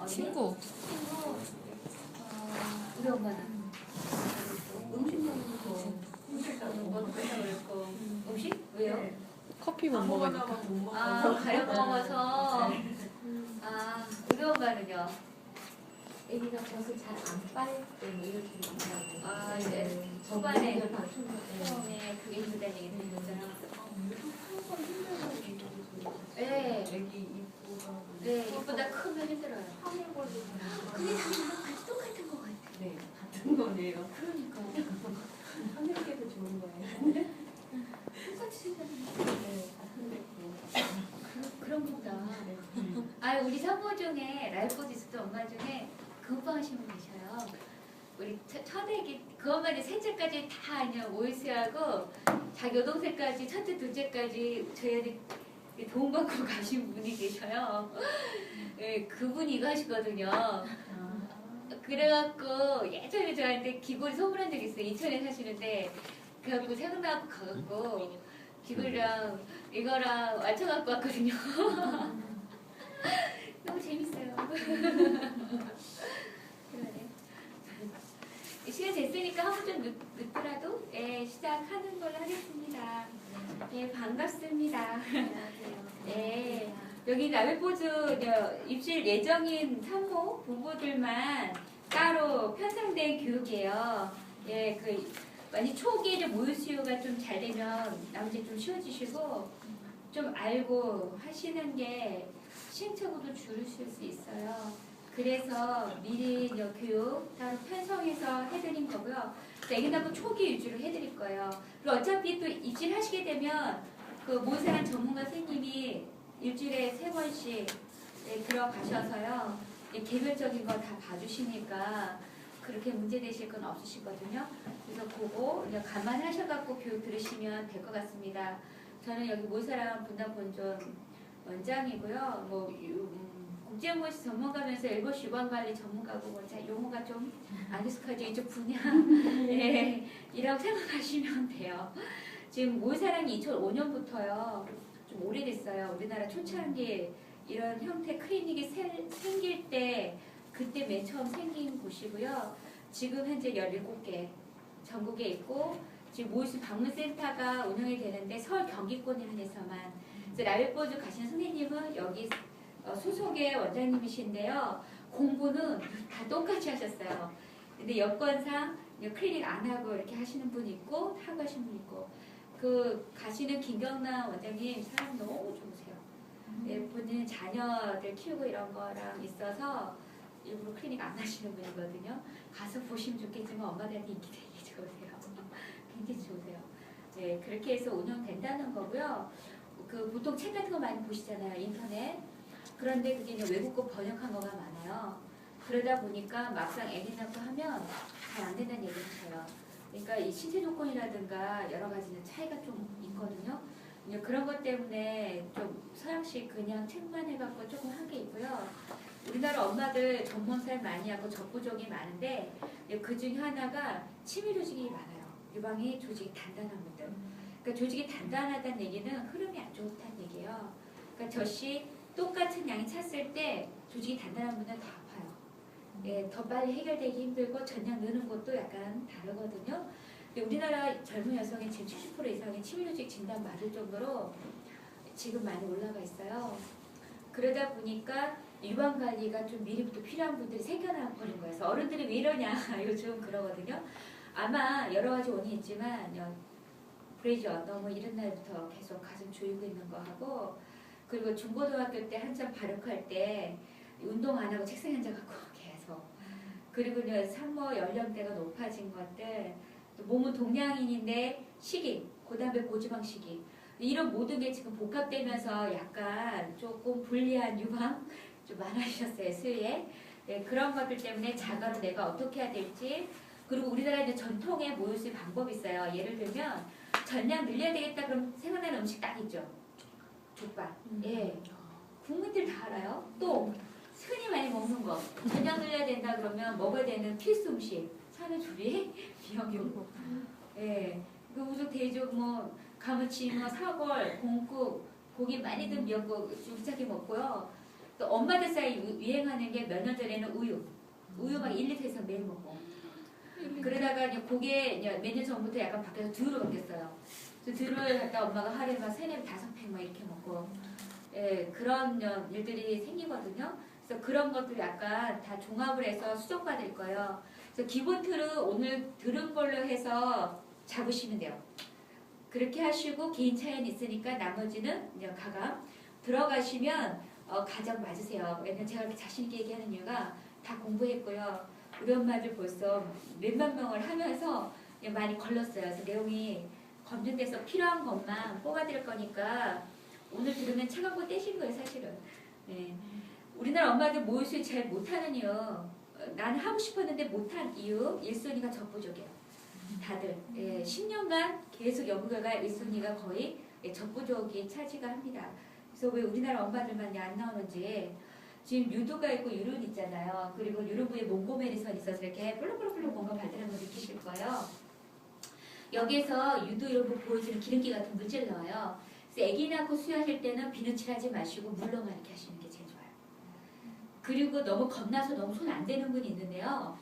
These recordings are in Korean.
친구. 우리 엄마는 음식 먹는 거 음식 먹는 거 음식? 왜요? 커피 못 먹으니까. 가려 먹어서. 우리 엄마는요? 애기가 젖을 잘 안 빨 때 이렇게 얘기하고. 이제 초반에 처음에 그게 힘들다는 얘기 들었잖아. 네. 네, 이보다 크면 힘들어요. 근데 당연히 똑같은 거 같아. 네, 같은 거네요. 그러니까. 하늘께도 좋은 거예요. 똑같이 생겼는데. 네, 같은 그런 거다. 우리 산모 중에 라이포지스트 엄마 중에 그 오빠 하시는 분 계셔요. 우리 첫애기 그 엄마는 셋째까지 다 그냥 오이스하고 자기 여동생까지 첫째 둘째까지 저희한테 돈 받고 가신 분이 계셔요. 네, 그분이 이거 하시거든요. 그래갖고 예전에 저한테 귀걸이 선물한 적이 있어요. 인천에 사시는데 그래갖고 생각나고 가갖고 귀걸이랑 이거랑 맞춰갖고 왔거든요. 너무 재밌어요. 그러네. 시간 됐으니까 한 번 좀 늦더라도 시작하는 걸로 하겠습니다. 네, 반갑습니다. 네, 여기 라벨포즈 입실 예정인 산모 부부들만 따로 편성된 교육이에요. 예, 많이 초기에 모의 수요가 좀 잘 되면 나머지 좀 쉬워지시고 좀 알고 하시는 게 시행착오도 줄이실 수 있어요. 그래서 미리 교육 따로 편성해서 해드린 거고요. 애기나무 초기 위주로 해드릴 거예요. 그리고 어차피 또 입실하시게 되면 그 모세한 전문가 선생님이 일주일에 3번씩 들어가셔서요. 개별적인 거 다 봐주시니까 그렇게 문제되실 건 없으시거든요. 그래서 그거 그냥 감안하셔갖고 교육 들으시면 될 것 같습니다. 저는 여기 모세랑 분당본존 원장이고요. 국제모시 전문가면서 일본시 유관관리 전문가고 용어가 좀 안 익숙하죠. 이쪽 분야 이라고 생각하시면 돼요. 지금 모사랑이 2005년부터요. 좀 오래됐어요. 우리나라 초창기 이런 형태 클리닉이 생길 때 그때 맨 처음 생긴 곳이고요. 지금 현재 17개 전국에 있고 지금 모의수 방문센터가 운영이 되는데 서울 경기권에 한해서만. 그래서 라벨포즈 가시는 선생님은 여기 소속의 원장님이신데요. 공부는 다 똑같이 하셨어요. 근데 여건상 클리닉 안 하고 이렇게 하시는 분이 있고 하고 하시는 분이 있고 가시는 김경남 원장님 사람 너무 좋으세요. 본인 자녀들 키우고 이런 거랑 있어서 일부러 클리닉 안 하시는 분이거든요. 가서 보시면 좋겠지만 엄마들한테 인기 되게 좋으세요. 굉장히 좋으세요. 네, 그렇게 해서 운영된다는 거고요. 보통 책 같은 거 많이 보시잖아요. 인터넷. 그런데 그게 이제 외국어 번역한 거가 많아요. 그러다 보니까 막상 애기 낳고 하면 잘 안 된다는 얘기를 해요. 그러니까 이 신체 조건이라든가 여러 가지는 차이가 좀 있거든요. 이제 그런 것 때문에 좀 서양식 그냥 책만 해갖고 조금 한 게 있고요. 우리나라 엄마들 전문살 많이 하고 적부족이 많은데 그 중에 하나가 치밀 조직이 많아요. 유방의 조직이 단단한 분들. 그러니까 조직이 단단하다는 얘기는 흐름이 안 좋다는 얘기예요. 그러니까 젖이 똑같은 양이 찼을 때 조직이 단단한 분은 다 아파요. 더 빨리 해결되기 힘들고 전량 느는 것도 약간 다르거든요. 근데 우리나라 젊은 여성의 지금 70% 이상의 치밀 조직 진단 맞을 정도로 지금 많이 올라가 있어요. 그러다 보니까 유방 관리가 좀 미리부터 필요한 분들이 생겨나버린 거예요. 그래서 어른들이 왜 이러냐 요즘 그러거든요. 아마 여러 가지 원인이 있지만 브레이저 너무 이른 날부터 계속 가슴 조이고 있는 거 하고 그리고 중고등학교 때 한참 발육할 때 운동 안 하고 책상에 앉아갖고 계속 그리고 산모 연령대가 높아진 것들 또 몸은 동양인인데 식이 고단백 고지방 식이 이런 모든 게 지금 복합되면서 약간 조금 불리한 유방 좀 많아지셨어요. 수위에 그런 것들 때문에 자가로 내가 어떻게 해야 될지 그리고 우리나라 이제 전통의 모유수유 방법이 있어요. 예를 들면 전량 늘려야 되겠다 그럼 생각나는 음식 딱 있죠. 족발. 국민들 다 알아요. 또 흔히 많이 먹는 거. 전량 늘려야 된다 그러면 먹어야 되는 필수 음식. 산후조리, 미역국. 그 우죽, 대죽, 가무치, 사골, 공국, 고기 많이 든 미역국 쫄깃하게 먹고요. 또 엄마들 사이 유행하는 게 몇 년 전에는 우유 막 1리터에서 매일 먹고. 그러다가 이제 그게 몇 년 전부터 약간 바뀌어서 두유로 바뀌었어요. 그래서 두유를 갖다 엄마가 하루에 막 3, 5팩 막 이렇게 먹고. 예, 그런 일들이 생기거든요. 그래서 그런 것들 약간 다 종합을 해서 수정받을 거예요. 그래서 기본 틀은 오늘 들은 걸로 해서 잡으시면 돼요. 그렇게 하시고 개인 차이는 있으니까 나머지는 이제 가감 들어가시면 가장 맞으세요. 왜냐면 제가 이렇게 자신 있게 얘기하는 이유가 다 공부했고요. 우리 엄마들 벌써 몇만 명을 하면서 많이 걸렀어요. 그래서 내용이 검증돼서 필요한 것만 뽑아드릴 거니까 오늘 들으면 책 한 권 떼신 거예요, 사실은. 네. 우리나라 엄마들 모의수업 잘 못하는 이유, 나는 하고 싶었는데 못한 이유, 1순위가 적부족이에요. 다들. 10년간 계속 연구 결과 1순위가 거의 적부족이 차지가 합니다. 그래서 왜 우리나라 엄마들만 안 나오는지, 지금 유두가 있고 유륜 있잖아요. 그리고 유륜부에 몽고메리선 있어서 이렇게 뿔룩뿔룩 뭔가 발달한 거 느끼실 거예요. 여기에서 유두 이런 거 보여주는 기름기 같은 물질을 넣어요. 그래서 아기 낳고 수유하실 때는 비누칠하지 마시고 물로만 이렇게 하시는 게 제일 좋아요. 그리고 너무 겁나서 너무 손 안 대는 분이 있는데요.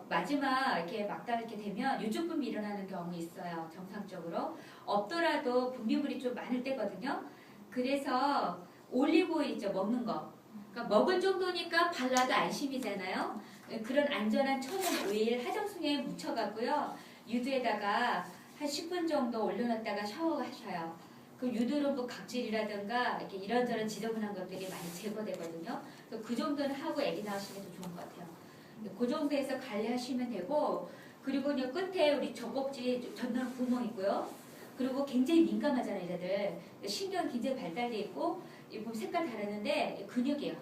마지막 이렇게 막다 이렇게 되면 유주분비 일어나는 경우 있어요. 정상적으로. 없더라도 분비물이 좀 많을 때거든요. 그래서 올리브오일 있죠. 먹는 거. 그러니까 먹을 정도니까 발라도 안심이잖아요. 그런 안전한 천연 오일 화장솜에 묻혀갖고요. 유두에다가 한 10분 정도 올려놨다가 샤워하셔요. 그 유두름부 각질이라든가 이렇게 이런저런 지저분한 것들이 많이 제거되거든요. 그래서 그 정도는 하고 애기 낳으시는 게 더 좋은 것 같아요. 그 정도에서 관리하시면 되고, 그리고 이제 끝에 우리 젖꼭지 전날 구멍 있고요. 그리고 굉장히 민감하잖아요, 얘들. 신경 굉장히 발달돼 있고, 이 색깔 다르는데 근육이에요.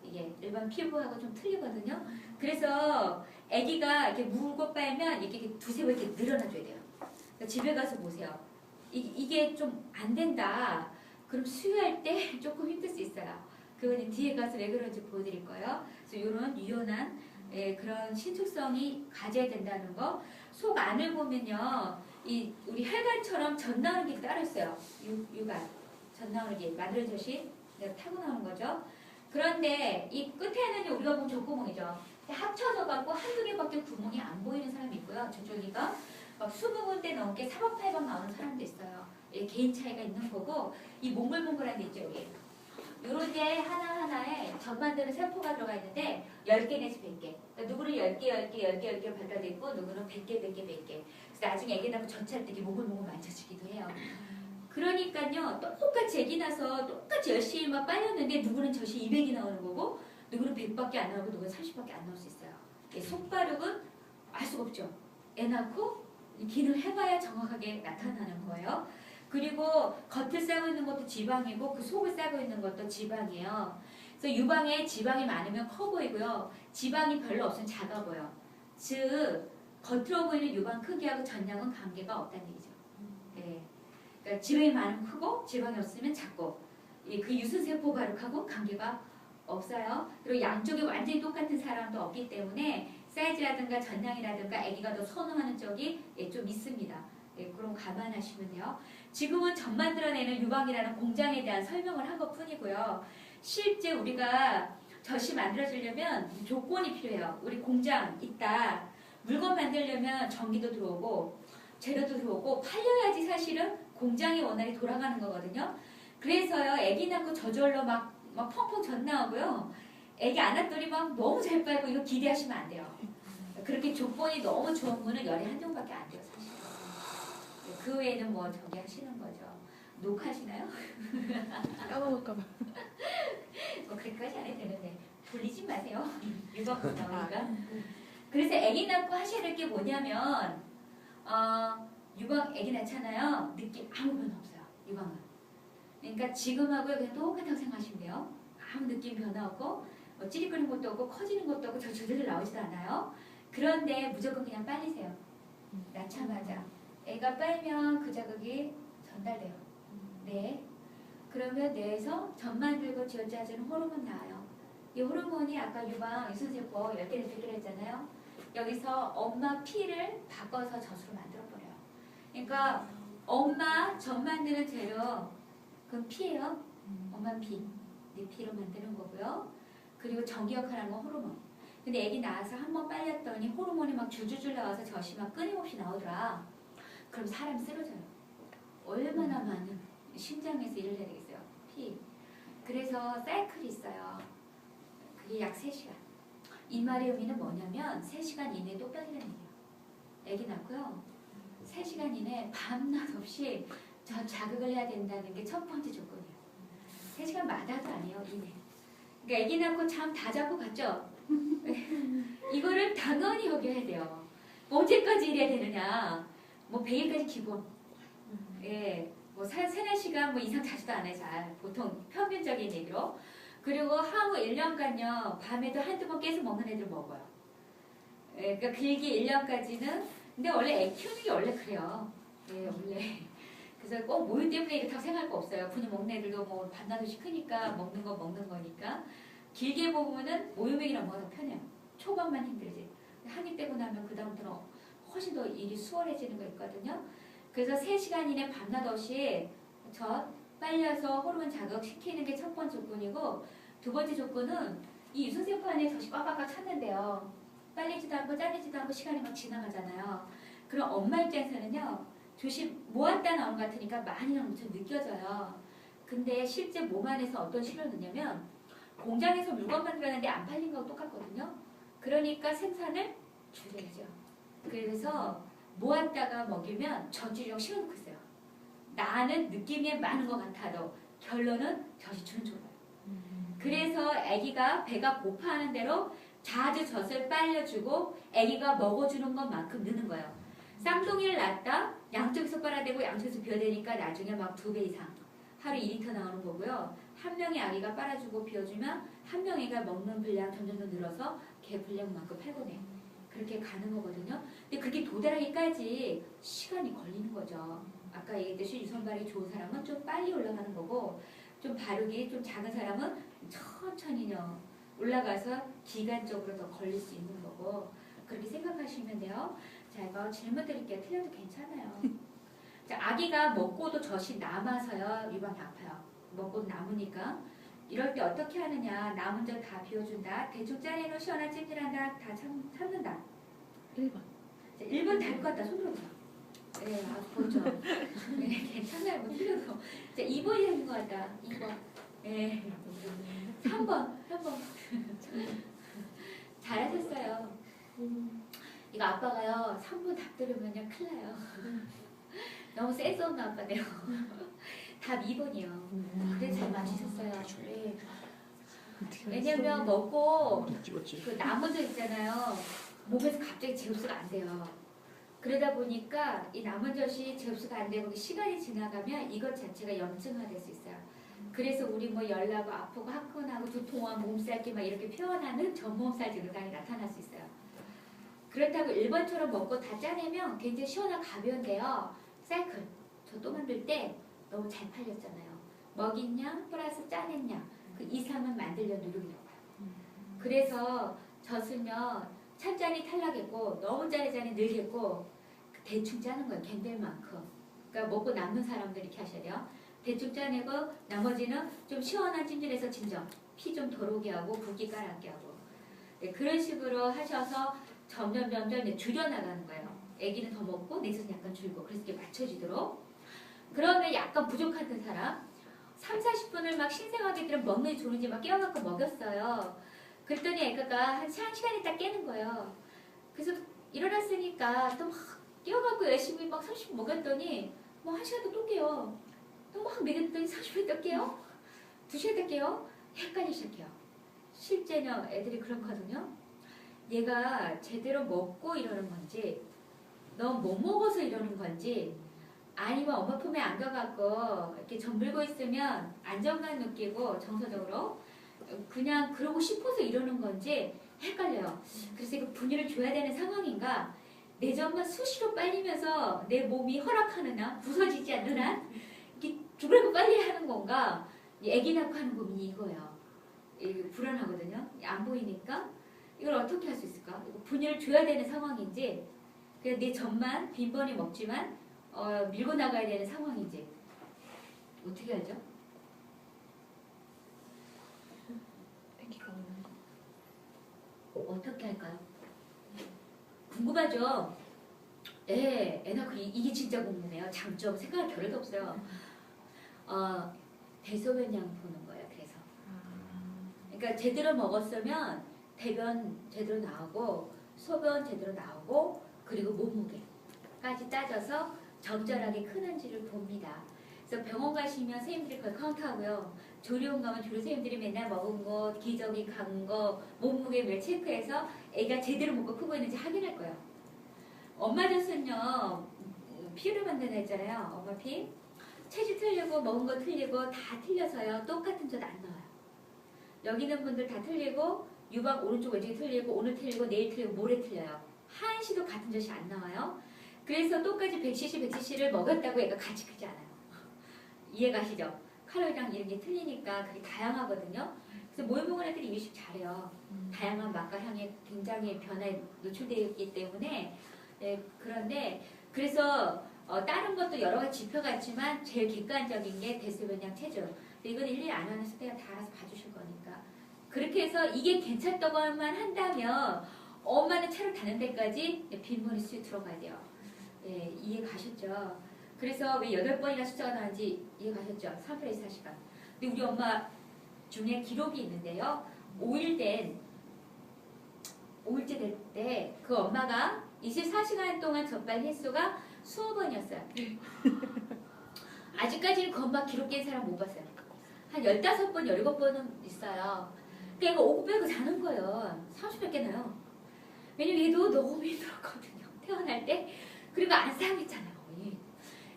이게 일반 피부하고 좀 틀리거든요. 그래서 아기가 이렇게 물고 빨면 이렇게 두세 번 이렇게 늘어나줘야 돼요. 그러니까 집에 가서 보세요. 이게 좀 안 된다. 그럼 수유할 때 조금 힘들 수 있어요. 그건 뒤에 가서 왜 그런지 보여드릴 거예요. 그래서 이런 유연한 그런 신축성이 가져야 된다는 거. 속 안을 보면요, 우리 혈관처럼 전 나오는 게 따로 있어요. 유관 전 나오는 게 만들어져시 타고 나오는 거죠. 그런데 이 끝에는 우리가 보면 젖구멍이죠. 합쳐져 갖고 한두 개밖에 구멍이 안 보이는 사람이 있고요. 저쪽이가 막 20군데 넘게 4박 8박 나오는 사람도 있어요. 개인 차이가 있는 거고, 이 몽글몽글한 게 있죠, 여기. 요런 게 하나하나에 전 만드는 세포가 들어가 있는데 10개 내지 100개. 그러니까 누구는 10개 발달돼 있고, 누구는 100개. 그래서 나중에 애기 낳고 전체할 때 이게 몽글몽글 만져지기도 해요. 그러니까요, 똑같이 애기 나서 똑같이 열심히 막 빨렸는데 누구는 젖이 200이 나오는 거고, 누구는 100밖에 안 나오고, 누구는 30밖에 안 나올 수 있어요. 속바룩은 알 수가 없죠. 애 낳고 기능을 해봐야 정확하게 나타나는 거예요. 그리고 겉을 싸고 있는 것도 지방이고 그 속을 싸고 있는 것도 지방이에요. 그래서 유방에 지방이 많으면 커 보이고요. 지방이 별로 없으면 작아 보여. 즉 겉으로 보이는 유방 크기하고 전량은 관계가 없다는 얘기죠. 네. 그러니까 지방이 많으면 크고 지방이 없으면 작고, 그 유순세포 바룩하고 관계가 없어요. 그리고 양쪽이 완전히 똑같은 사람도 없기 때문에 사이즈라든가 전량이라든가 아기가 더 선호하는 쪽이 좀 있습니다. 그럼 감안하시면 돼요. 지금은 전 만들어내는 유방이라는 공장에 대한 설명을 한 것뿐이고요. 실제 우리가 젖이 만들어지려면 조건이 필요해요. 우리 공장 있다. 물건 만들려면 전기도 들어오고 재료도 들어오고 팔려야지 사실은 공장이 원활히 돌아가는 거거든요. 그래서요, 아기 낳고 저절로 막 펑펑 젖 나오고요. 아기 안 낳더니 막 너무 잘 빨고 이거 기대하시면 안 돼요. 그렇게 조건이 너무 좋은 분은 열에 한 종밖에 안 돼요, 사실. 그 외에는 뭐 저기 하시는 거죠. 녹화하시나요? 까먹을까봐. 뭐 그렇게까지 안 해도 되는데 돌리지 마세요. 유방 나오니까. 그래서 아기 낳고 하셔야 될 게 뭐냐면 유방 아기 낳잖아요. 느낌 아무 변화 없어요. 유방은. 그러니까 지금하고 그냥 똑같다고 생각하시면 돼요. 아무 느낌 변화 없고 찌릿거리는 것도 없고 커지는 것도 없고 저 제대로 나오지도 않아요. 그런데 무조건 그냥 빨리세요. 낳자마자. 애가 빨면 그 자극이 전달돼요. 네. 그러면 뇌에서 전 만들고 지어짜주는 호르몬 나와요. 이 호르몬이 아까 유방 유순세포 10개를 100개를 했잖아요. 여기서 엄마 피를 바꿔서 젖으로 만들어버려요. 그러니까 엄마 전 만드는 재료 그건 피예요. 엄마 피. 네 피로 만드는 거고요. 그리고 전기 역할을 하는 건 호르몬. 근데 애기 낳아서 한 번 빨렸더니 호르몬이 막 줄줄줄 나와서 젖이 막 끊임없이 나오더라. 그럼 사람 쓰러져요. 얼마나 많은 심장에서 일을 해야 되겠어요. 피. 그래서 사이클이 있어요. 그게 약 3시간. 이 말의 의미는 뭐냐면 3시간 이내에 또 빨리라는 얘기예요. 애기 낳고요. 3시간 이내에 밤낮 없이 저 자극을 해야 된다는 게 첫 번째 조건이에요. 3시간마다도 아니에요. 이내. 그러니까 애기 낳고 잠 다 자고 갔죠? 이거를 당연히 여겨야 돼요. 언제까지 일해야 되느냐. 뭐 100일까지 기본. 예, 뭐 3-4시간 뭐 이상 자지도 않아요. 잘. 보통 평균적인 얘기로. 그리고 향후 1년간요. 밤에도 한두 번 깨서 먹는 애들 먹어요. 예, 그러니까 길게 1년까지는. 근데 원래 애 키우는 게 원래 그래요. 예, 원래. 그래서 꼭 모유 때문에 이렇다고 생각할 거 없어요. 분유 먹는 애들도 뭐 반나절씩 크니까 먹는 거 먹는 거니까. 길게 보면은 모유맥이랑 뭐가 더 편해요. 초반만 힘들지. 한 입 빼고 나면 그 다음부터는 훨씬 더 일이 수월해지는 거 있거든요. 그래서 3시간 이내 밤낮 없이 젖 빨려서 호르몬 자극시키는 게 첫 번째 조건이고, 두 번째 조건은 이 유선세포 안에 젖이 꽉꽉꽉 찼는데요. 빨리지도 않고 잘리지도 않고 시간이 막 지나가잖아요. 그럼 엄마 입장에서는요. 젖이 모았다 나온 것 같으니까 많이 나오면 좀 느껴져요. 근데 실제 몸 안에서 어떤 실험을 넣냐면 공장에서 물건 만들었는데 안 팔린 거하고 똑같거든요. 그러니까 생산을 줄여야죠. 그래서 모았다가 먹이면 젖줄이랑 식어놓고 있어요. 나는 느낌이 많은 것 같아도 결론은 젖이 주는 쪽으로. 그래서 아기가 배가 고파하는 대로 자주 젖을 빨려주고 아기가 먹어주는 것만큼 느는 거예요. 쌍둥이를 낳았다 양쪽에서 빨아대고 양쪽에서 비워대니까 나중에 막 2배 이상 하루 2리터 나오는 거고요. 한 명의 아기가 빨아주고 비워주면 한 명이가 먹는 분량 점점 더 늘어서 걔 분량만큼 8분의 그렇게 가는 거거든요. 근데 그렇게 도달하기까지 시간이 걸리는 거죠. 아까 얘기했듯이 유선발이 좋은 사람은 좀 빨리 올라가는 거고 좀 바르기 좀 작은 사람은 천천히요 올라가서 기간적으로 더 걸릴 수 있는 거고 그렇게 생각하시면 돼요. 자, 이거 질문 드릴게요. 틀려도 괜찮아요. 자, 아기가 먹고도 젖이 남아서요. 유방이 아파요. 먹고 남으니까. 이럴 때 어떻게 하느냐. 남은 젖 다 비워준다. 대충 짜내놓은 시원한 찜질한다. 다 참는다. 1번. 자, 1번 다 할 것 같다. 손 들어보세요. 네, 아주 보죠. 네, 괜찮아요. 뭐 틀려도. 자, 2번이 하는 것 같다. 2번. 네. 3번. 잘하셨어요. 이거 아빠가요 3분 답 들으면요 큰일 나요. 너무 센스 없는 아빠네요. 답 2번이요. 그래 잘 맞으셨어요. 네. 왜냐면 먹고 그 남은 젖 있잖아요. 몸에서 갑자기 재흡수가 안 돼요. 그러다 보니까 이 남은 젖이 재흡수가 안 되고 시간이 지나가면 이것 자체가 염증화될 수 있어요. 그래서 우리 뭐 열나고 아프고 화끈하고 두통과 몸살기 막 이렇게 표현하는 전몸살 증상이 나타날 수 있어요. 그렇다고 1번처럼 먹고 다 짜내면 굉장히 시원하고 가벼운데요. 사이클, 저 또 만들 때 너무 잘 팔렸잖아요. 먹인 양 플러스 짜낸 양, 그 이상은 만들려 누르기라고 해요. 그래서 젖으면 찬짠이 탈락했고 너무 짜리짜리 늘겠고 대충 짜는 거예요. 갱될 만큼. 그러니까 먹고 남는 사람들 이렇게 하셔야 돼요. 대충 짜내고 나머지는 좀 시원한 찜질해서 진정, 피 좀 돌아오게 하고 붓기 깔아앉게 하고 네, 그런 식으로 하셔서 점점 이제 줄여나가는 거예요. 아기는 더 먹고 내수는 약간 줄고 그래서 이렇게 맞춰지도록. 그러면 약간 부족한 사람 30-40분을 막 신생아기 들은 먹는 게 좋은지 막 깨워갖고 먹였어요. 그랬더니 애가 한 1시간 있다 깨는 거예요. 그래서 일어났으니까 또 막 깨워갖고 열심히 막 30분 먹였더니 뭐 1시간 또 깨요. 또 막 먹였더니 30분 또 깨요. 2시간 또 깨요. 헷갈리기 시작해요. 실제는 애들이 그렇거든요. 얘가 제대로 먹고 이러는 건지 너무 못 먹어서 이러는 건지 아니면 엄마 품에 안겨갖고 이렇게 정들고 있으면 안정감 느끼고 정서적으로 그냥 그러고 싶어서 이러는 건지 헷갈려요. 그래서 이거 분유를 줘야 되는 상황인가 내 젖만 수시로 빨리면서 내 몸이 허락하는 한 부서지지 않는 한 이렇게 죽으라고 빨리 하는 건가 애기 낳고 하는 고민이 이거예요. 불안하거든요. 안 보이니까 이걸 어떻게 할 수 있을까? 분유를 줘야 되는 상황인지 그냥 내 젖만 빈번히 먹지만 밀고 나가야 되는 상황인지 어떻게 하죠? 궁금하죠? 예, 애 낳고 이게 진짜 궁금해요. 장점 생각할 겨를도 없어요. 대소변량 보는 거예요. 그래서 그러니까 제대로 먹었으면 대변 제대로 나오고 소변 제대로 나오고 그리고 몸무게까지 따져서 적절하게 크는지를 봅니다. 그래서 병원 가시면 선생님들이 그걸 카운트하고요. 조리원 가면 조리 선생님들이 맨날 먹은 거, 기저귀 간 거, 몸무게 몇 체크해서 애가 제대로 먹고 크고 있는지 확인할 거예요. 엄마 젖은요 피를 만드는 했잖아요. 엄마 피. 체질 틀리고 먹은 거 틀리고 다 틀려서요. 똑같은 젖 안 나와요. 여기 있는 분들 다 틀리고 유방 오른쪽 왼쪽이 틀리고 오늘 틀리고 내일 틀리고 모레 틀려요. 한시도 같은 젖이 안 나와요. 그래서 똑같이 100cc, 100cc를 먹었다고 애가 같이 크지 않아요. 이해가시죠? 칼로리랑 이런 게 틀리니까 그게 다양하거든요. 그래서 뭘 먹은 애들이 이유식 잘해요. 다양한 맛과 향에 굉장히 변화에 노출되어 있기 때문에 그런데 그래서 다른 것도 여러 가지 지표가 있지만 제일 객관적인 게 대소변량 체중. 이건 일일이 안 하는 스태가 다 알아서 봐주실 거니까. 그렇게 해서 이게 괜찮다고만 한다면 엄마는 차를 타는 데까지 빈번히 수유 들어가야 돼요. 예, 이해 가셨죠? 그래서 왜 8번이나 숫자가 나는지 이해 가셨죠? 3분의 4시간. 근데 우리 엄마 중에 기록이 있는데요. 5일째 될 때 그 엄마가 24시간 동안 젖발 횟수가 20번이었어요. 아직까지는 그 엄마 기록 깬 사람 못 봤어요. 한 15번, 17번은 있어요. 그러니까 이거 5분 빼고 자는 거예요. 30몇 개 나요. 왜냐면 얘도 너무 힘들었거든요. 태어날 때. 그리고 안 상했잖아요.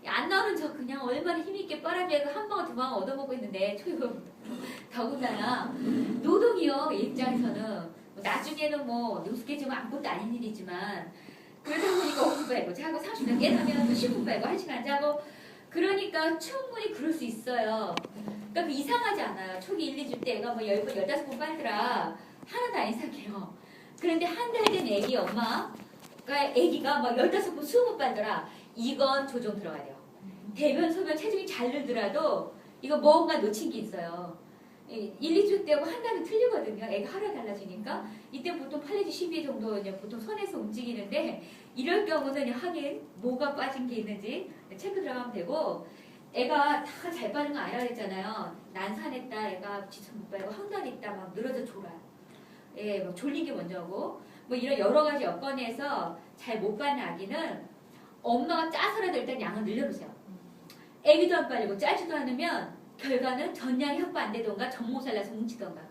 안 나오는 저 그냥 얼마나 힘있게 빨아비하고 한 방울 두 방울 얻어먹고 있는데 초유 더군다나 노동이요. 이 입장에서는 나중에는 뭐 노숙해지면 아무것도 아닌 일이지만 그러다 보니까 5분 빼고 자고 30분 깨나면 또 10분 빼고 1시간 자고 그러니까 충분히 그럴 수 있어요. 그러니까 그 이상하지 않아요. 초기 1, 2주 때 애가 뭐 10번, 15번 빨더라. 하나도 안 이상해요. 그런데 한 달 된 애기 엄마가 애기가 막 15번, 20번 빨더라. 이건 조정 들어가야 돼요. 대변, 소변, 체중이 잘 늘더라도 이거 뭔가 놓친 게 있어요. 1, 2주 때하고 한 달은 틀리거든요. 애가 하루 달라지니까. 이때 보통 8내지 12 정도 보통 선에서 움직이는데 이럴 경우는 하긴 뭐가 빠진 게 있는지 체크 들어가면 되고 애가 다 잘 빠진 거 아니라 그랬잖아요. 난산했다, 애가 지쳐 못 빠지고 황달했다, 막 늘어져 졸아요. 예, 막 졸린 게 먼저고 뭐 이런 여러 가지 여건에서 잘 못 빠는 아기는 엄마가 짜서라도 일단 양을 늘려보세요. 애기도 안 빨리고 짜지도 않으면 결과는 전량이 확보 안 되던가 전모살 나서 뭉치던가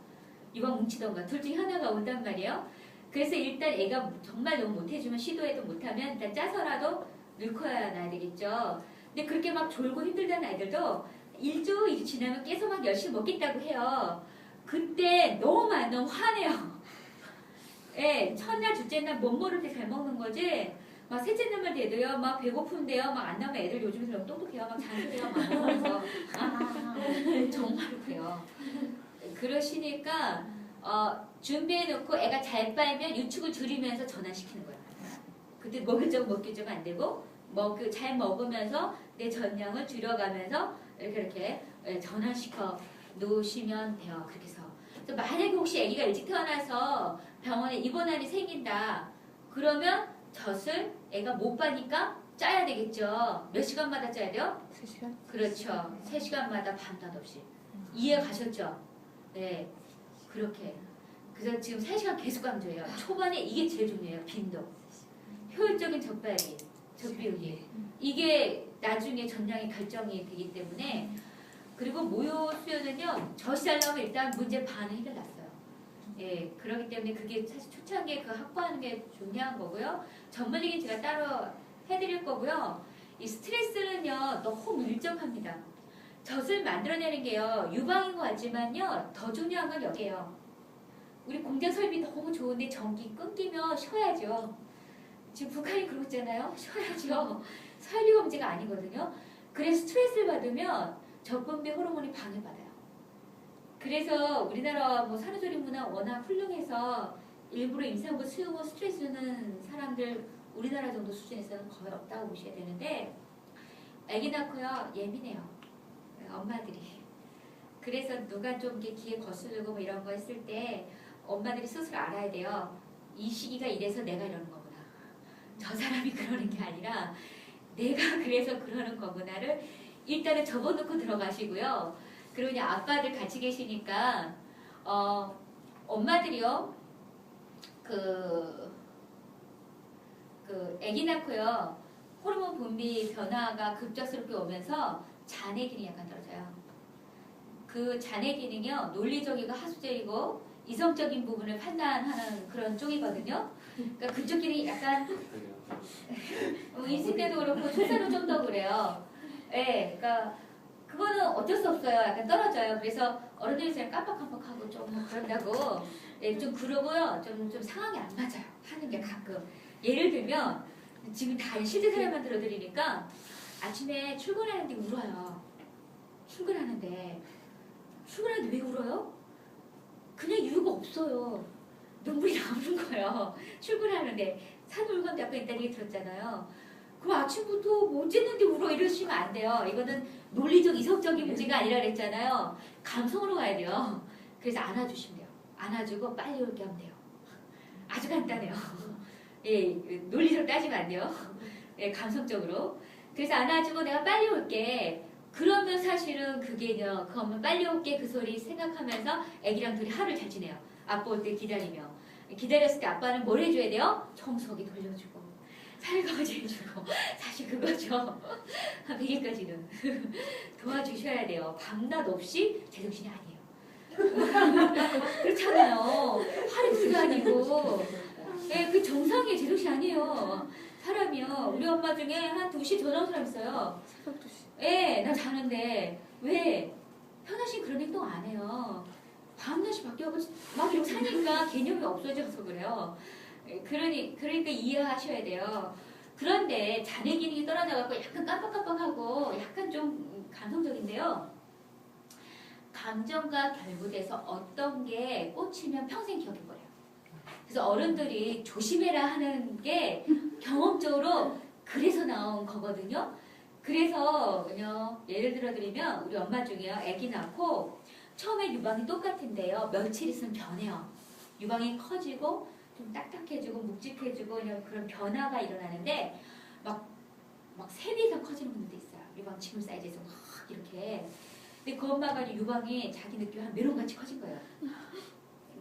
유방 뭉치던가 둘 중에 하나가 온단 말이에요. 그래서 일단 애가 정말 너무 못해주면 시도해도 못하면 일단 짜서라도 넣고야 놔야 되겠죠. 근데 그렇게 막 졸고 힘들다는 아이들도 1주, 2주 지나면 계속 막 열심히 먹겠다고 해요. 그때 너무 화내요. 예, 첫날, 둘째 날 못 모를 때 잘 먹는 거지. 막 셋째 날만 돼도요, 막 배고픈데요, 막 안 나면 애들 요즘에 너무 똑똑해요. 막 잔소리가 많아서. 정말로 그래요. 그러시니까, 준비해놓고 애가 잘 빨면 유축을 줄이면서 전환시키는 거예요. 그때 먹을 적 먹기 좀 안 되고, 잘 먹으면서 내 전량을 줄여가면서 이렇게 전환시켜 놓으시면 돼요. 그렇게 해서. 만약에 혹시 아기가 일찍 태어나서 병원에 입원한이 생긴다. 그러면 젖을 애가 못 빠니까 짜야 되겠죠. 몇 시간마다 짜야 돼요? 3시간? 그렇죠. 3시간마다 밤낮 없이. 이해 가셨죠? 네. 그렇게. 그래서 지금 3시간 계속 강조해요. 초반에 이게 제일 중요해요. 빈도. 효율적인 젖발이, 젖비우기. 이게 나중에 전량이 결정이 되기 때문에 그리고 모유 수유는요. 젖이 잘 나오면 일단 문제 반은 해결났어요. 예, 그렇기 때문에 그게 사실 초창기에 그 확보하는 게 중요한 거고요. 전문적인 제가 따로 해드릴 거고요. 이 스트레스는요. 너무 밀접합니다. 젖을 만들어내는 게요. 유방인 것 같지만요. 더 중요한 건 여기에요. 우리 공장 설비 너무 좋은데 전기 끊기면 쉬어야죠. 지금 북한이 그러고 있잖아요. 쉬어야죠. 설비가 문제가 아니거든요. 그래서 스트레스를 받으면 젖분비 호르몬이 방해받아요. 그래서 우리나라 뭐 산후조리 문화 워낙 훌륭해서 일부러 임산부 수유고 스트레스 주는 사람들 우리나라 정도 수준에서는 거의 없다고 보셔야 되는데 아기 낳고요 예민해요. 엄마들이. 그래서 누가 좀 이렇게 귀에 거스르고 뭐 이런 거 했을 때 엄마들이 스스로 알아야 돼요. 이 시기가 이래서 내가 이러는 거구나. 저 사람이 그러는 게 아니라 내가 그래서 그러는 거구나를 일단은 접어놓고 들어가시고요. 그리고 그냥 아빠들 같이 계시니까 엄마들이요 그 아기 낳고요 호르몬 분비 변화가 급작스럽게 오면서 자내 기능이 약간 떨어져요. 그 자내 기능이요 논리적이고 하수적이고 이성적인 부분을 판단하는 그런 쪽이거든요. 그러니까 그쪽 기능이 약간 임신 때도 그렇고 출산은 좀 더 그래요. 예, 그러니까 그거는 어쩔 수 없어요. 약간 떨어져요. 그래서 어른들이 제일 깜빡깜빡하고 좀 그런다고 예, 좀 그러고요. 좀 상황이 안 맞아요. 하는 게 가끔. 예를 들면 지금 다 실제 사례만 들어드리니까 아침에 출근하는데 울어요. 출근하는데 왜 울어요? 그냥 이유가 없어요. 눈물이 나오는 거예요. 출근하는데 산울건데 아까 이딴 얘기 들었잖아요. 그럼 아침부터 뭐 어쨌는데 울어 이러시면 안 돼요. 이거는 논리적 이성적인 문제가 아니라 그랬잖아요. 감성으로 가야 돼요. 그래서 안아주시면 돼요. 안아주고 빨리 올게 하면 돼요. 아주 간단해요. 예, 논리적으로 따지면 안 돼요. 예, 감성적으로. 그래서 안아주고 내가 빨리 올게. 그러면 사실은 그게요. 그 엄마 빨리 올게 그 소리 생각하면서 애기랑 둘이 하루를 잘 지내요. 아빠 올 때 기다리며. 기다렸을 때 아빠는 뭘 해줘야 돼요? 청소기 돌려주고 설거지 해주고 사실 그거죠. 한 100일까지는 도와주셔야 돼요. 밤낮 없이 제정신이 아니에요. 그렇잖아요. 하루가 아니고 네, 그 정상의 제정신 아니에요. 사람이요. 우리 엄마 중에 한 2시 전화 온 사람 있어요. 새벽 2시. 예, 나 자는데 왜? 현아 씨 그런 행동 안 해요. 밤낮이 바뀌어고 막 이러고 사니까 개념이 없어져서 그래요. 그러니까 이해하셔야 돼요. 그런데 자내 기능이 떨어져갖고 약간 깜빡깜빡하고 약간 좀 감성적인데요. 감정과 결부돼서 어떤 게 꽂히면 평생 기억해버려요. 그래서 어른들이 조심해라 하는 게 경험적으로 그래서 나온 거거든요. 그래서 그냥 예를 들어 드리면 우리 엄마 중에요. 아기 낳고 처음에 유방이 똑같은데요. 며칠 있으면 변해요. 유방이 커지고 좀 딱딱해지고 묵직해지고 그냥 그런 변화가 일어나는데 막 3배 이상 커지는 분들도 있어요. 유방 지금 사이즈에서 막 이렇게. 근데 그 엄마가 유방이 자기 느낌 한 메론같이 커진 거예요.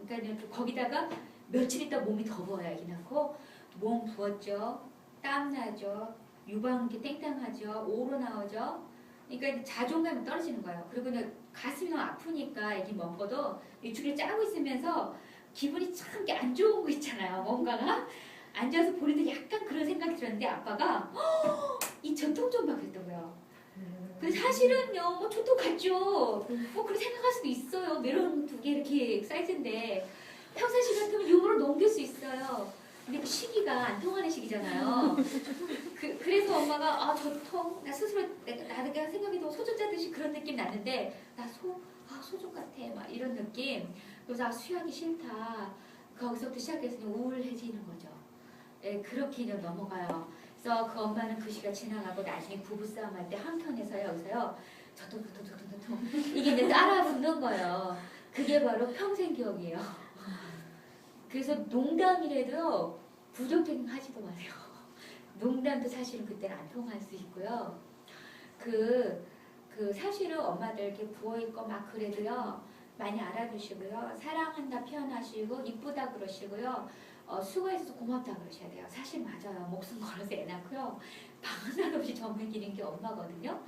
그러니까 거기다가 며칠 있다 몸이 더 부어요. 아기 낳고 몸 부었죠. 땀 나죠. 유방 이렇게 땡땡하죠. 오로 나오죠. 그러니까 자존감이 떨어지는 거예요. 그리고 그냥 가슴이 너무 아프니까 애기 먹어도 유축을 짜고 있으면서 기분이 참 안 좋은 거 있잖아요. 뭔가가 앉아서 보는데 약간 그런 생각이 들었는데 아빠가 이 전통 좀 봐 그랬다고요. 근데 사실은요, 뭐 전통 같죠. 뭐 그렇게 생각할 수도 있어요. 메론 2개 이렇게 사이즈인데 평상시 같으면 유머로 넘길 수 있어요. 근데 그 시기가 안 통하는 시기잖아요. 그래서 엄마가 전통 나 스스로 나도 그냥 생각해도 소주 짜듯이 그런 느낌 났는데 나 소주 같아 막 이런 느낌. 그래서 수유하기 싫다. 거기서부터 시작해서 우울해지는 거죠. 예, 그렇게 그냥 넘어가요. 그래서 그 엄마는 그 시가 지나가고 나중에 부부싸움 할 때 한켠에서요 여기서요 저토토토토토 이게 이제 따라 붙는 거예요. 그게 바로 평생 기억이에요. 그래서 농담이라도 부정적인 하지도 마세요. 농담도 사실은 그때는 안 통할 수 있고요. 사실은 엄마들 이렇게 부어있고 막 그래도요. 많이 알아주시고요. 사랑한다 표현하시고 이쁘다 그러시고요. 수고해서 고맙다 그러셔야 돼요. 사실 맞아요. 목숨 걸어서 애 낳고요. 방언 없이 정맥이는 게 엄마거든요.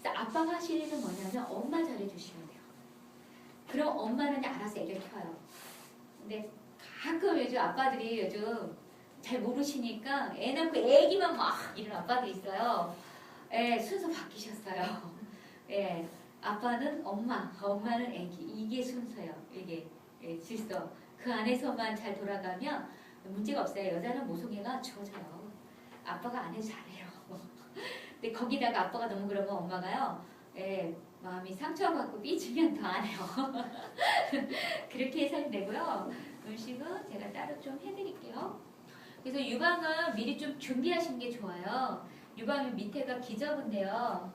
그래서 아빠가 하실 일은 뭐냐면 엄마 잘해주시면 돼요. 그럼 엄마는 알아서 애를 키워요. 근데 가끔 요즘 아빠들이 요즘 잘 모르시니까 애 낳고 애기만 막 이런 아빠들이 있어요. 예, 순서 바뀌셨어요. 예, 아빠는 엄마, 엄마는 애기. 이게 순서예요. 이게 예, 질서. 그 안에서만 잘 돌아가면 문제가 없어요. 여자는 모성애가 주어져요. 아빠가 안 해도 잘해요. 근데 거기다가 아빠가 너무 그러면 엄마가요. 예, 마음이 상처받고 삐지면 더 안 해요. 그렇게 해서 되고요. 음식은 제가 따로 좀 해드릴게요. 그래서 유방은 미리 좀 준비하시는 게 좋아요. 유방은 밑에가 기저인데요.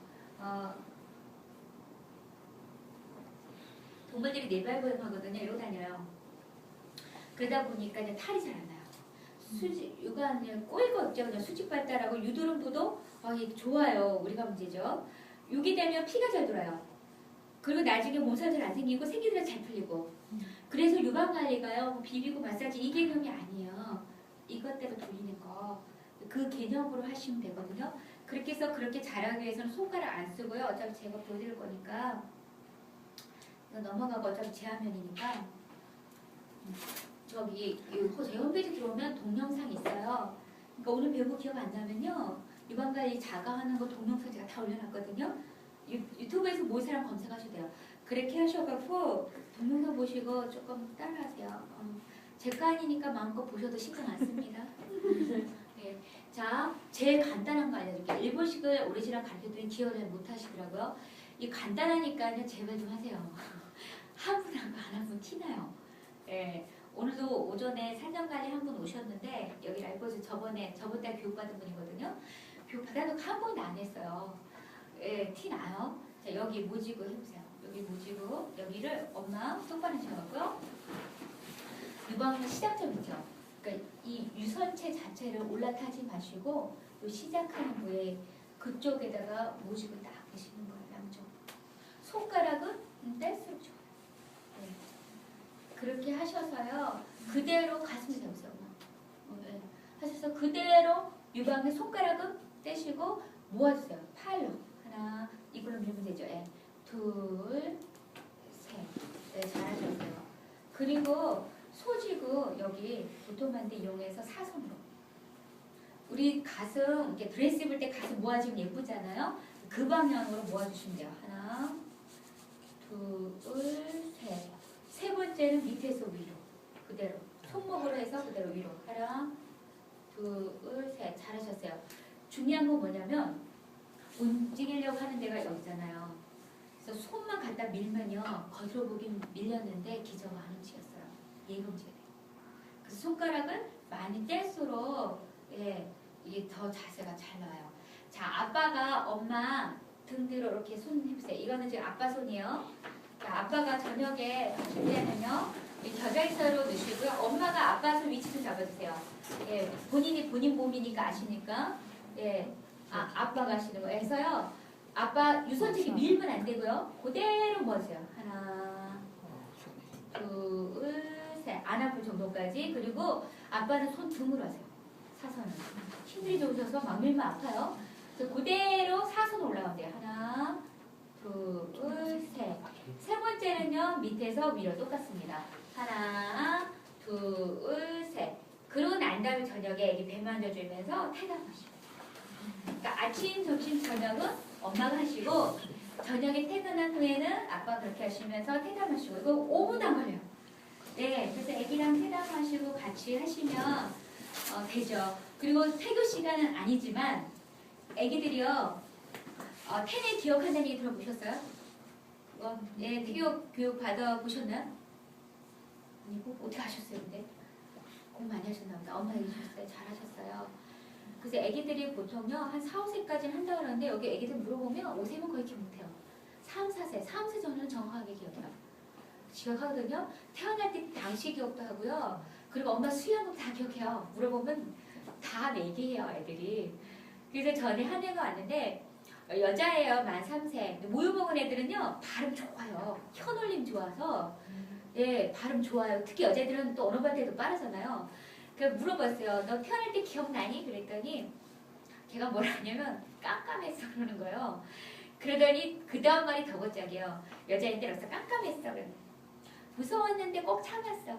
동물들이 네발보행하거든요. 이러고 다녀요. 그러다 보니까 이제 탈이 잘 안 나요. 수직 육안을 꼬일 거 없죠. 그냥 수직 발달하고 유두름부도 이게 좋아요. 우리가 문제죠. 6이 되면 피가 잘 돌아요. 그리고 나중에 몸살 잘 안 생기고 생기들이 잘 풀리고. 그래서 유방 관리가요. 뭐 비비고 마사지 이 개념이 아니에요. 이것대로 돌리는 거. 그 개념으로 하시면 되거든요. 그렇게 해서 그렇게 잘하기 위해서는 손가락 안 쓰고요. 어차피 제가 보여드릴 거니까 이거 넘어가고 어차피 제 화면이니까 저기 제 홈페이지 들어오면 동영상 있어요. 그러니까 오늘 배운 거 기억 안 나면요. 유방관리 자가하는 거 동영상 제가 다 올려놨거든요. 유튜브에서 모세랑 검색하셔도 돼요. 그렇게 하셔갖고 동영상 보시고 조금 따라하세요. 제 거 아니니까 마음껏 보셔도 신경 안 씁니다. 네. 자, 제일 간단한 거 알려드릴게요. 일본식을 오리지널 가르쳐드린 기억을 못하시더라고요. 이 간단하니까요. 제발 좀 하세요. 한 분 한 분 안 한 분 티나요. 네. 오늘도 오전에 산전관리 한 분 오셨는데 여기 라이브즈 저번 달 교육받은 분이거든요. 교육 받아놓고 한 번도 안 했어요. 예, 티 나요. 자, 여기 모지고 해보세요. 여기 모지고 여기를 엄마 똑바로 하셔갖고요. 유방 시작점이죠. 그러니까 이 유선체 자체를 올라타지 마시고 요 시작하는 부에 그쪽에다가 모지고 딱 대시는 거예요. 양쪽. 손가락은 뗄수록 좋아요. 네. 그렇게 하셔서요. 그대로 가슴에 대보세요. 네. 하셔서 그대로 유방의 손가락은 떼시고 모아주세요. 팔로. 하나, 이걸로 밀면 되죠. 예. 둘, 셋. 네, 잘하셨어요. 그리고 소지구 여기 보통반대 이용해서 사선으로. 우리 가슴 이렇게 드레스 입을 때 가슴 모아지면 예쁘잖아요. 그 방향으로 모아주시면 돼요. 하나, 둘, 셋. 세 번째는 밑에서 위로. 그대로. 손목으로 해서 그대로 위로. 하나, 둘, 셋. 잘하셨어요. 중요한 건 뭐냐면 움직이려고 하는 데가 여기잖아요. 그래서 손만 갖다 밀면요. 겉으로 보긴 밀렸는데 기저가 안 움직였어요. 얘가 움직여야 돼요. 그래서 손가락을 많이 뗄수록 이게 더 자세가 잘 나와요. 자, 아빠가 엄마 등 뒤로 이렇게 손 해보세요. 이거는 지금 아빠 손이에요. 자, 아빠가 저녁에 하실 때는요. 이 겨자기사로 넣으시고요. 엄마가 아빠 손 위치 좀 잡아주세요. 예, 본인 몸이니까 아시니까. 예, 아빠가 하시는 거 해서요. 아빠 유선책이 밀면 안 되고요. 그대로 모으세요. 하나, 둘, 셋. 안 아플 정도까지. 그리고 아빠는 손 등으로 하세요. 사선을. 힘들이 좋으셔서 막 밀면 아파요. 그래서 그대로 사선 올라가면 돼요. 하나, 둘, 셋. 세 번째는요. 밑에서 위로 똑같습니다. 하나, 둘, 셋. 그러고 난 다음에 저녁에 애기 배 만져주면서 퇴근하시고. 그러니까 아침, 점심, 저녁은 엄마가 하시고 저녁에 퇴근한 후에는 아빠가 그렇게 하시면서 퇴근하시고 이거 5분 안 걸려요. 네, 그래서 애기랑 퇴근하시고 같이 하시면 되죠. 그리고 태교 시간은 아니지만 애기들이요 태네 기억한다는 얘기 들어보셨어요? 예, 태교 교육 받아보셨나요? 아니고 어떻게 하셨어요 근데? 공부 많이 하셨나 보다. 엄마 얘기 주셨어요. 잘하셨어요. 그래서 애기들이 보통요 한 4, 5세까지는 한다고 그러는데 여기 애기들 물어보면 5세면 거의 기억 못해요. 3, 4세, 3세 전후는 정확하게 기억해요. 기억하거든요. 태어날 때 당시 기억도 하고요. 그리고 엄마 수양도 다 기억해요. 물어보면 다 얘기해요 애들이. 그래서 전에 한 애가 왔는데 여자예요. 만 3세. 모유 먹은 애들은요 발음 좋아요. 혀놀림 좋아서 예 발음 좋아요. 특히 여자애들은 또 언어발 때도 빠르잖아요. 그래서 물어봤어요. 너 태어날 때 기억나니? 그랬더니 걔가 뭐라 하냐면 깜깜했어 그러는 거예요. 그러더니 그 다음 말이 더 곧짝이에요. 여자애들로서 깜깜했어. 그러는 무서웠는데 꼭 참았어.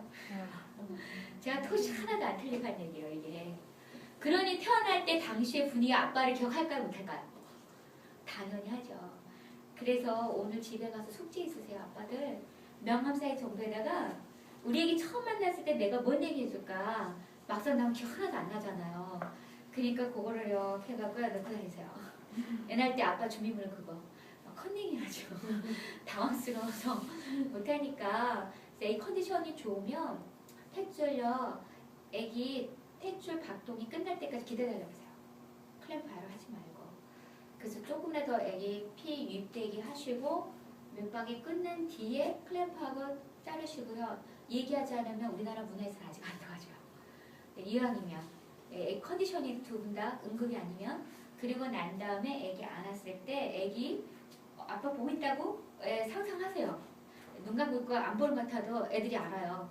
제가 토시 하나도 안 틀리고 한 얘기예요 이게. 그러니 태어날 때 당시의 분위기 아빠를 기억할까요 못할까요? 당연히 하죠. 그래서 오늘 집에 가서 숙제 있으세요 아빠들. 명함사의 정도에다가 우리 애기 처음 만났을 때 내가 뭔 얘기 해줄까 막상 나면 기억 하나도 안 나잖아요. 그러니까 그거를 이렇게 해갖고 넣고 다니세요. 옛날 때 아빠 준비물은 그거 컨닝해가지고 당황스러워서 못하니까 이 컨디션이 좋으면 탯줄요 애기 탯줄 박동이 끝날 때까지 기다려주세요. 클램프 바로 하지 말고. 그래서 조금이라도 애기 피 유입되게 하시고 맥박이 끊는 뒤에 클램프하고 자르시고요. 얘기하지 않으면 우리나라 문화에서는 아직 안 도와줘요. 이왕이면 컨디셔닝 두 분 다 응급이 아니면 그리고 난 다음에 애기 안았을 때 애기 아빠 보고 있다고 상상하세요. 눈 감고 있고 안 보는 것 같아도 애들이 알아요.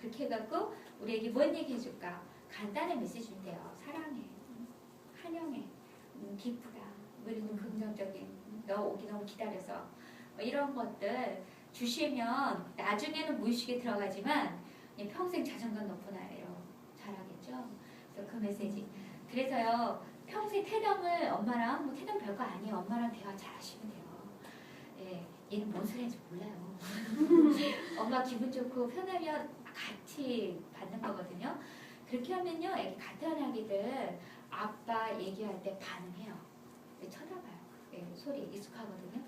그렇게 해갖고 우리 애기 뭔 얘기 해줄까? 간단한 메시지 준대요. 사랑해, 환영해, 기쁘다, 그리고 긍정적인 너 오기 너무 기다려서 이런 것들 주시면 나중에는 무의식에 들어가지만 평생 자존감 높은 아이로 자라겠죠. 그래서 그 메시지. 그래서요 평소에 태동을 엄마랑 뭐 태동 별거 아니에요. 엄마랑 대화 잘 하시면 돼요. 예, 얘는 뭔 소리 하는지 몰라요. 엄마 기분 좋고 편하면 같이 받는 거거든요. 그렇게 하면요 애기 같은 아기들 아빠 얘기할 때 반응해요. 쳐다봐요. 예, 소리 익숙하거든요.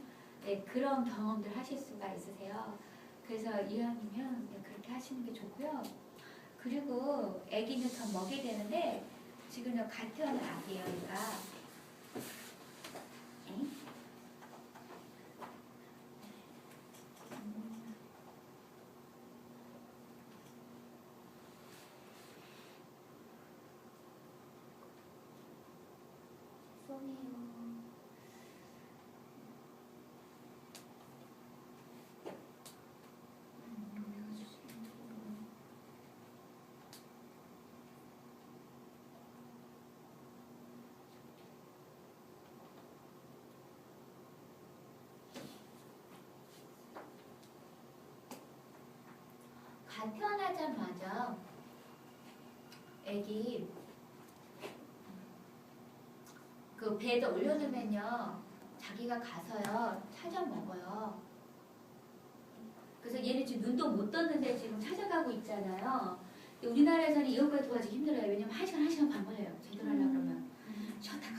예, 그런 경험들 하실 수가 있으세요. 그래서 이왕이면 그렇게 하시는 게 좋고요. 그리고 아기는 더 먹게 되는데 지금 갓 태어난 아기예요. 얘가. 죄송해요. 갓 태어나자마자 애기 그 배에다 올려놓으면요 자기가 가서요 찾아 먹어요. 그래서 얘는 지금 눈도 못 떴는데 지금 찾아가고 있잖아요. 근데 우리나라에서는 이것까지 도와주기 힘들어요. 왜냐면 1시간 반 걸려요. 제대로 하려고 그러면 쉬었다가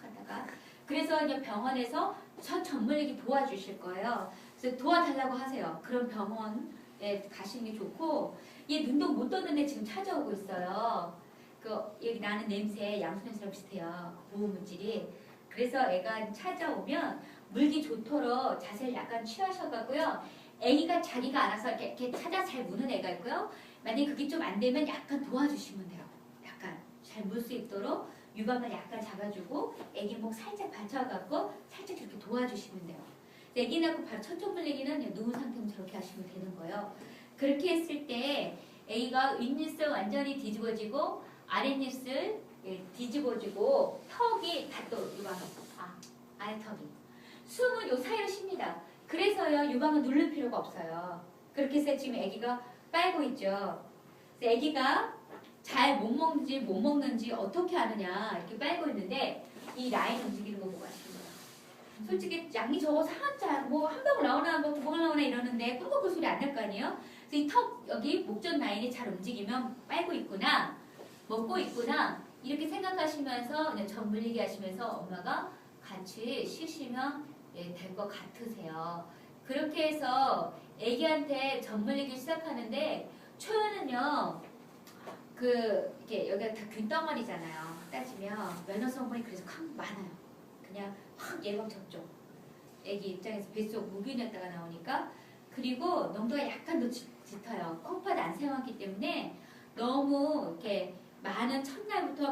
갔다가 그래서 이제 병원에서 첫 전문의가 도와주실 거예요. 그래서 도와달라고 하세요. 그런 병원에 가시는 게 좋고 얘 눈도 못 떴는데 지금 찾아오고 있어요. 여기 나는 냄새 양수 냄새랑 비슷해요. 보호 물질이. 그래서 애가 찾아오면 물기 좋도록 자세를 약간 취하셔가고요. 애기가 자기가 알아서 이렇게 찾아 잘 무는 애가 있고요. 만약에 그게 좀 안 되면 약간 도와주시면 돼요. 약간 잘 물 수 있도록 유방을 약간 잡아주고 애기 목 살짝 받쳐갖고 살짝 이렇게 도와주시면 돼요. 애기 낳고 바로 첫 전물리기는 누운 상태면 저렇게 하시면 되는 거예요. 그렇게 했을 때 애기가 윗니슬 완전히 뒤집어지고 아랫니슬 뒤집어지고 턱이 다 또 유방을 아래 턱이 숨은 요 사이로 쉽니다. 그래서요 유방을 누를 필요가 없어요. 그렇게 해서 지금 아기가 빨고 있죠. 그래서 아기가 잘 못 먹는지 못 먹는지 어떻게 아느냐 이렇게 빨고 있는데 이 라인 움직이는 거 보고 하시는 거예요. 솔직히 양이 적어서 한 방울 나오나 뭐 두 방울 나오나 이러는데 꿀꿀꿀 소리 안 날 거 아니에요. 그래서 이 턱 여기 목전 라인이 잘 움직이면 빨고 있구나 먹고 있구나 이렇게 생각하시면서 그냥 전 물리기 하시면서 엄마가 같이 쉬시면 될 것 같으세요. 그렇게 해서 애기한테 전 물리기 시작하는데 초연은요 이게 여기가 다 균덩어리잖아요. 따지면 면역 성분이 그래서 많아요. 그냥 확 예방접종. 애기 입장에서 뱃속 무균이었다가 나오니까 그리고 농도가 약간 더 짙어요. 콩팥 안 세웠기 때문에 너무 이렇게 많은 첫날부터